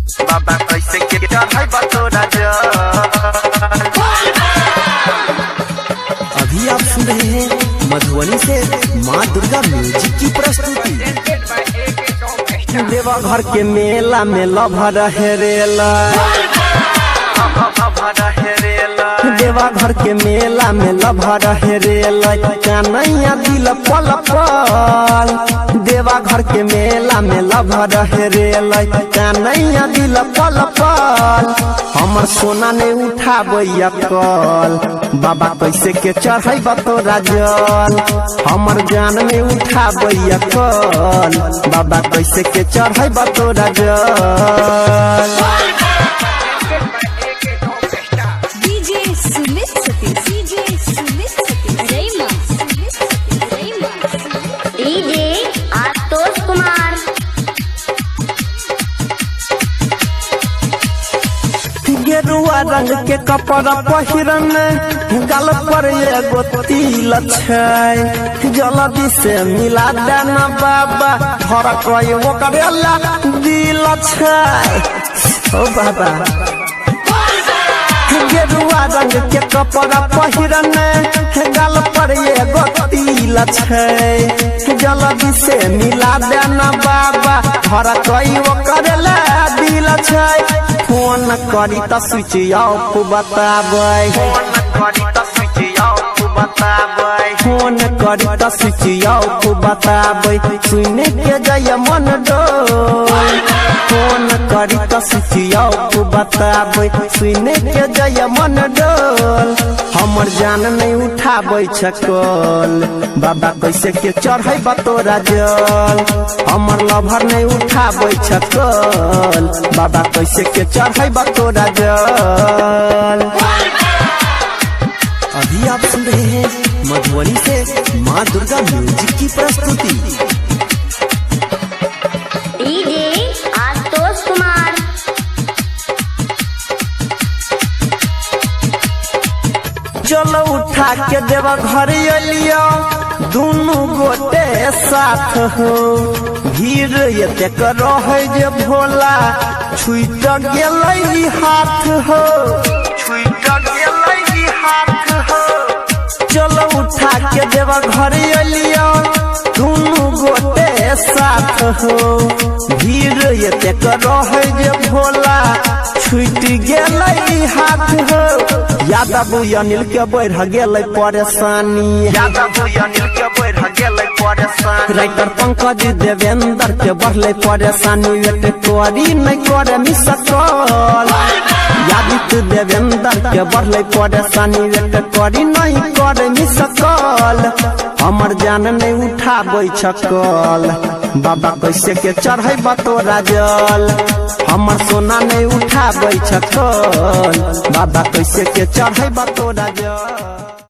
बाबा कैसे के चढ़ाई बतोरा जल। अभी आप सुन रहे हैं मधुबनी से माँ दुर्गा म्यूजिक की प्रस्तुति। देवघर के मेला में लभर हेरेला, देवघर के मेला में लभर हेरेला, कन्हैया दिल पल पल। देवघर के मेला में लभर हेरेला, कन्हैया दिल पल पल। हमर सोना ने उठाबैया कल, बाबा कैसे के चढ़ाई बतोरा जल। हमर जान में उठाबैया कल, बाबा कैसे के चढ़ाई बतोरा जल। गेरुआ रंग के कपड़ा पहिरन, गाल पर एगो तिल छै, जल्दी से मिला देना बाबा, भर कई ओकरेला दिल छै। ओ बाबा गेरुआ रंग के कपड़ा पहिरन, गाल पर एगो तिल छै, जल्दी से मिला देना बाबा, भर कई ओकरेला दिल छै। फोन करी त स्विच ऑफ बताबै, फोन करी त स्विच ऑफ बताबै, फोन करी त स्विच ऑफ बताबै, सुने के जाय मन डोल। फोन करी त स्विच ऑफ बताबै, सुने के जाय मन डोल। हमर जान नहीं उठाबै छकल, बाबा कैसे के चढ़ै बतोरा जल। हमर लभर नहीं उठाबै छकल, बाबा कैसे के चढ़ै बतोरा जल। अभी आप सुन रहे हैं मधुबनी से माँ दुर्गा म्यूजिक की प्रस्तुति। चलो उठा के देवा घर अलियो, दोनों गोटे साथ हो। भीड़ एतेक रहे जे भोला छुट गेलै हाथ हो, छुट गेलै हाथ हो। चलो उठा के देवा घर अलियो, दोनों गोटे साथ हो। भीड़ एतेक रहे जे भोला छुट गेलै हाथ हो। यादव अनिल के बढ़ गेलै परेशानी, यादव अनिल के बढ़ गेलै परेशानी। राइटर पंकज देवेंद्र के बढ़ले परेशानी, वेट करी नहीं करे मिसकल। यादित देवेंद्र के बढ़ले परेशानी, वेट करी नहीं करे मिसकल। हमर जान नहीं उठाबै छकल, बाबा कैसे के चढ़ै बतोरा जल। हमर सोना नहीं उठाबै छकल, बाबा कैसे के चढ़ै बतोरा जल।